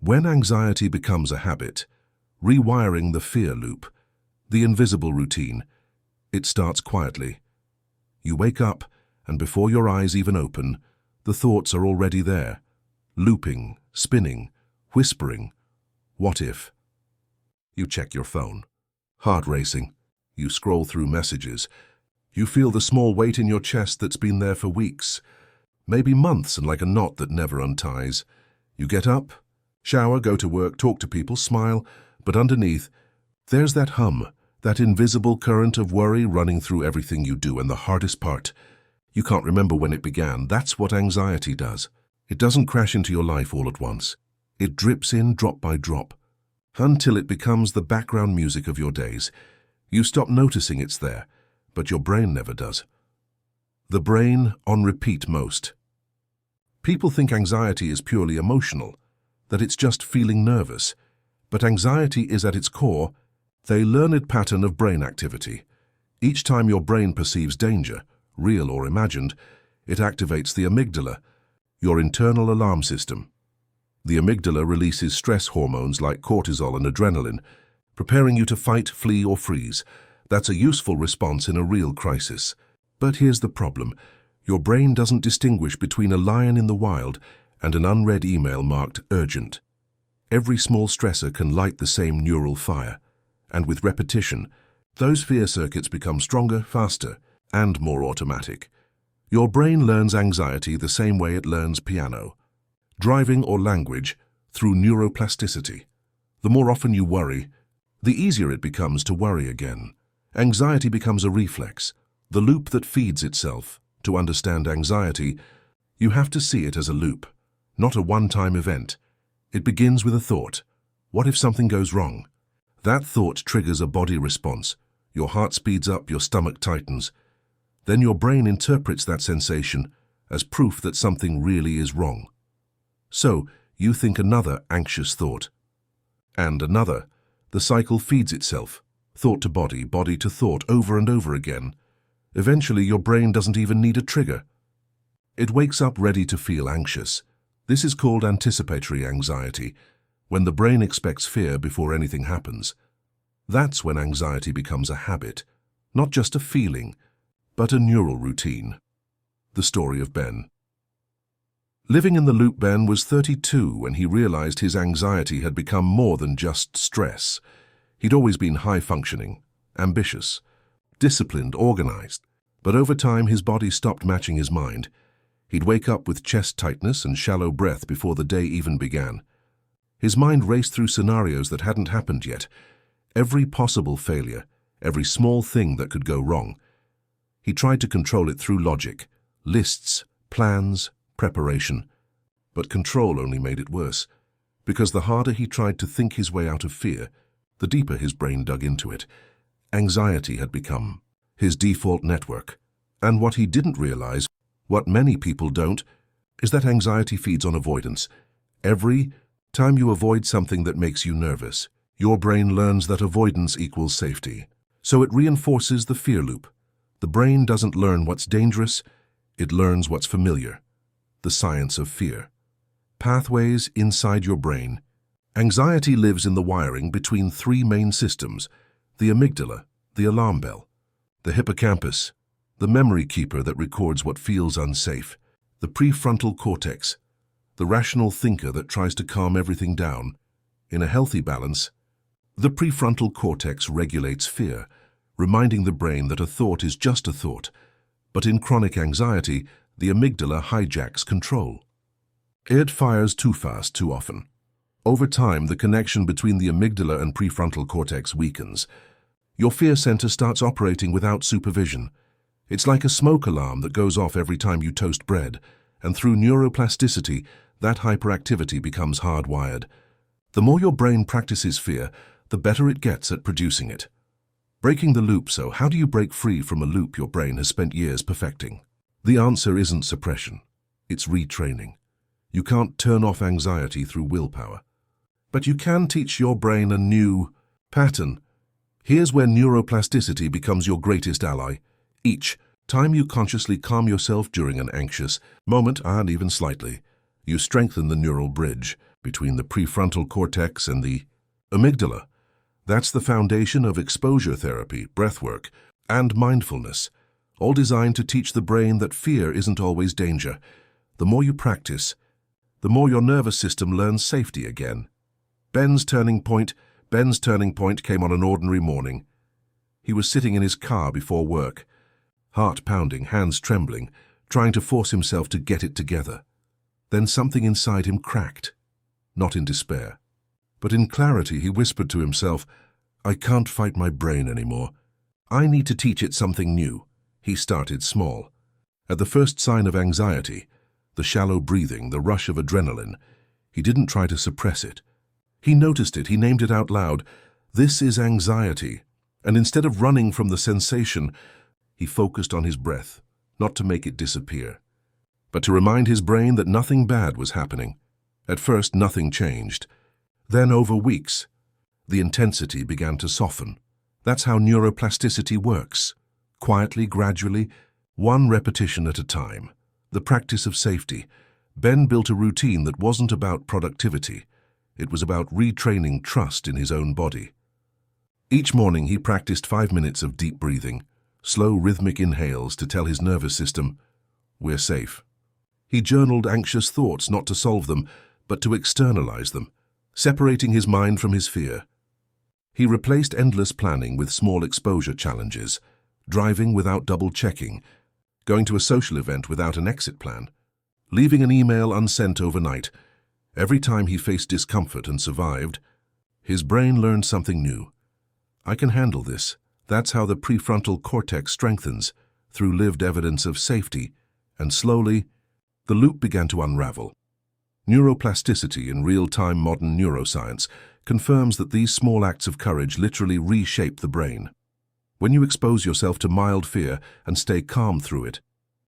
When anxiety becomes a habit, rewiring the fear loop, the invisible routine, it starts quietly. You wake up, and before your eyes even open, the thoughts are already there, looping, spinning, whispering. What if? You check your phone. Heart racing. You scroll through messages. You feel the small weight in your chest that's been there for weeks, maybe months, and like a knot that never unties. You get up, shower, go to work, talk to people, smile, but underneath, there's that hum, that invisible current of worry running through everything you do. And the hardest part, you can't remember when it began. That's what anxiety does. It doesn't crash into your life all at once. It drips in drop by drop, until it becomes the background music of your days. You stop noticing it's there, but your brain never does. The brain on repeat most. People think anxiety is purely emotional, that it's just feeling nervous. But anxiety is at its core a learned pattern of brain activity. Each time your brain perceives danger, real or imagined, it activates the amygdala, your internal alarm system. The amygdala releases stress hormones like cortisol and adrenaline, preparing you to fight, flee, or freeze. That's a useful response in a real crisis. But here's the problem. Your brain doesn't distinguish between a lion in the wild and an unread email marked urgent. Every small stressor can light the same neural fire, and with repetition, those fear circuits become stronger, faster, and more automatic. Your brain learns anxiety the same way it learns piano, driving, or language, through neuroplasticity. The more often you worry, the easier it becomes to worry again. Anxiety becomes a reflex, the loop that feeds itself. To understand anxiety, you have to see it as a loop, not a one-time event. It begins with a thought. What if something goes wrong? That thought triggers a body response. Your heart speeds up, your stomach tightens. Then your brain interprets that sensation as proof that something really is wrong. So, you think another anxious thought. And another. The cycle feeds itself. Thought to body, body to thought, over and over again. Eventually, your brain doesn't even need a trigger. It wakes up ready to feel anxious. This is called anticipatory anxiety, when the brain expects fear before anything happens. That's when anxiety becomes a habit, not just a feeling, but a neural routine. The story of Ben. Living in the loop, Ben was 32 when he realized his anxiety had become more than just stress. He'd always been high-functioning, ambitious, disciplined, organized. But over time, his body stopped matching his mind. He'd wake up with chest tightness and shallow breath before the day even began. His mind raced through scenarios that hadn't happened yet. Every possible failure, every small thing that could go wrong. He tried to control it through logic, lists, plans, preparation. But control only made it worse, because the harder he tried to think his way out of fear, the deeper his brain dug into it. Anxiety had become his default network. And what he didn't realize, what many people don't, is that anxiety feeds on avoidance. Every time you avoid something that makes you nervous, your brain learns that avoidance equals safety. So it reinforces the fear loop. The brain doesn't learn what's dangerous, it learns what's familiar. The science of fear. Pathways inside your brain. Anxiety lives in the wiring between three main systems: the amygdala, the alarm bell; the hippocampus, the memory keeper that records what feels unsafe; the prefrontal cortex, the rational thinker that tries to calm everything down. In a healthy balance, the prefrontal cortex regulates fear, reminding the brain that a thought is just a thought. But in chronic anxiety, the amygdala hijacks control. It fires too fast, too often. Over time, the connection between the amygdala and prefrontal cortex weakens. Your fear center starts operating without supervision. It's like a smoke alarm that goes off every time you toast bread, and through neuroplasticity, that hyperactivity becomes hardwired. The more your brain practices fear, the better it gets at producing it. Breaking the loop. So how do you break free from a loop your brain has spent years perfecting? The answer isn't suppression. It's retraining. You can't turn off anxiety through willpower. But you can teach your brain a new pattern. Here's where neuroplasticity becomes your greatest ally. Each time you consciously calm yourself during an anxious moment, and even slightly, you strengthen the neural bridge. between the prefrontal cortex and the amygdala. That's the foundation of exposure therapy, breathwork, and mindfulness, all designed to teach the brain that fear isn't always danger. The more you practice, the more your nervous system learns safety again. Ben's turning point came on an ordinary morning. He was sitting in his car before work, heart pounding, hands trembling, trying to force himself to get it together. Then something inside him cracked, not in despair, but in clarity. He whispered to himself, "I can't fight my brain anymore. I need to teach it something new." He started small. At the first sign of anxiety, the shallow breathing, the rush of adrenaline, he didn't try to suppress it. He noticed it, he named it out loud. This is anxiety. And instead of running from the sensation, he focused on his breath, not to make it disappear, but to remind his brain that nothing bad was happening. At first, nothing changed. Then, over weeks, the intensity began to soften. That's how neuroplasticity works. Quietly, gradually, one repetition at a time. The practice of safety. Ben built a routine that wasn't about productivity. It was about retraining trust in his own body. Each morning he practiced 5 minutes of deep breathing, slow rhythmic inhales to tell his nervous system, "We're safe." He journaled anxious thoughts, not to solve them, but to externalize them, separating his mind from his fear. He replaced endless planning with small exposure challenges, driving without double-checking, going to a social event without an exit plan, leaving an email unsent overnight. Every time he faced discomfort and survived, his brain learned something new. I can handle this. That's how the prefrontal cortex strengthens, through lived evidence of safety, and slowly, the loop began to unravel. Neuroplasticity in real-time modern neuroscience confirms that these small acts of courage literally reshape the brain. When you expose yourself to mild fear and stay calm through it,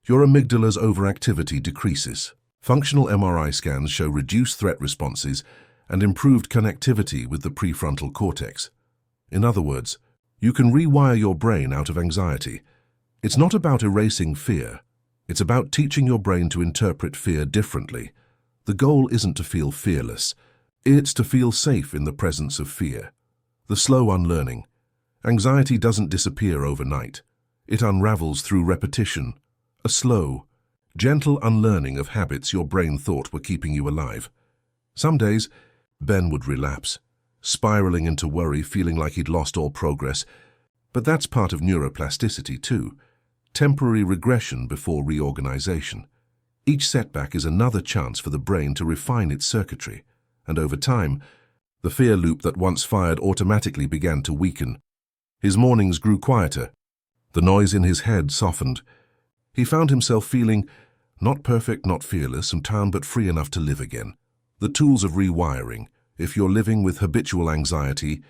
your amygdala's overactivity decreases. Functional MRI scans show reduced threat responses and improved connectivity with the prefrontal cortex. In other words, you can rewire your brain out of anxiety. It's not about erasing fear. It's about teaching your brain to interpret fear differently. The goal isn't to feel fearless. It's to feel safe in the presence of fear. The slow unlearning. Anxiety doesn't disappear overnight. It unravels through repetition. A slow, gentle unlearning of habits your brain thought were keeping you alive. Some days, Ben would relapse, spiraling into worry, feeling like he'd lost all progress. But that's part of neuroplasticity too. Temporary regression before reorganization. Each setback is another chance for the brain to refine its circuitry, and over time, the fear loop that once fired automatically began to weaken. His mornings grew quieter. The noise in his head softened. He found himself feeling not perfect, not fearless, but free enough to live again. The tools of rewiring. If you're living with habitual anxiety,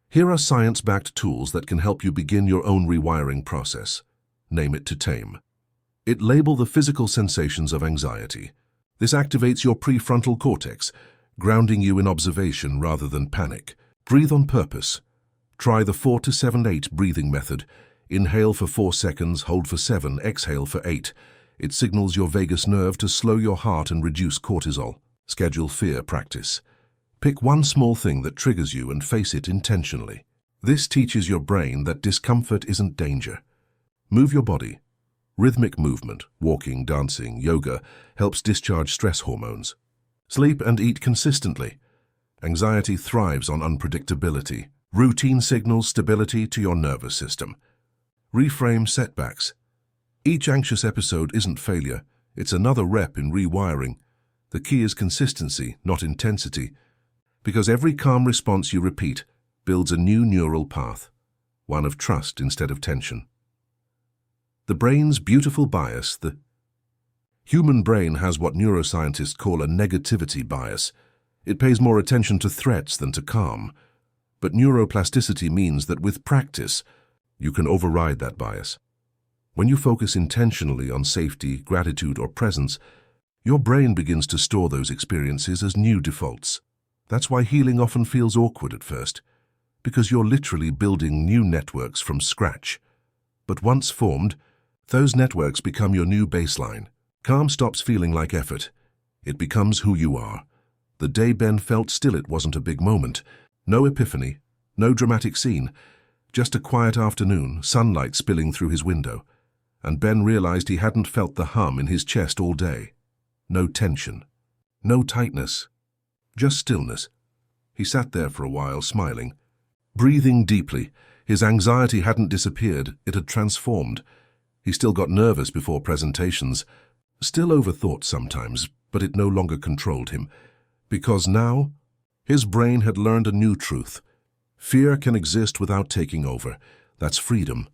here are science-backed tools that can help you begin your own rewiring process. Name it to tame. It label the physical sensations of anxiety. This activates your prefrontal cortex, grounding you in observation rather than panic. Breathe on purpose. Try the 4 to 7-8 breathing method. Inhale for 4 seconds, hold for 7, exhale for 8. It signals your vagus nerve to slow your heart and reduce cortisol. Schedule fear practice. Pick one small thing that triggers you and face it intentionally. This teaches your brain that discomfort isn't danger. Move your body. Rhythmic movement, walking, dancing, yoga, helps discharge stress hormones. Sleep and eat consistently. Anxiety thrives on unpredictability. Routine signals stability to your nervous system. Reframe setbacks. Each anxious episode isn't failure, it's another rep in rewiring. The key is consistency, not intensity, because every calm response you repeat builds a new neural path, one of trust instead of tension. The brain's beautiful bias. The human brain has what neuroscientists call a negativity bias. It pays more attention to threats than to calm. But neuroplasticity means that with practice, you can override that bias. When you focus intentionally on safety, gratitude, or presence, your brain begins to store those experiences as new defaults. That's why healing often feels awkward at first, because you're literally building new networks from scratch. But once formed, those networks become your new baseline. Calm stops feeling like effort. It becomes who you are. The day Ben felt still, it wasn't a big moment. No epiphany, no dramatic scene. Just a quiet afternoon, sunlight spilling through his window. And Ben realized he hadn't felt the hum in his chest all day. No tension. No tightness. Just stillness. He sat there for a while, smiling. Breathing deeply. His anxiety hadn't disappeared, it had transformed. He still got nervous before presentations. Still overthought sometimes, but it no longer controlled him. Because now, his brain had learned a new truth. Fear can exist without taking over. That's freedom.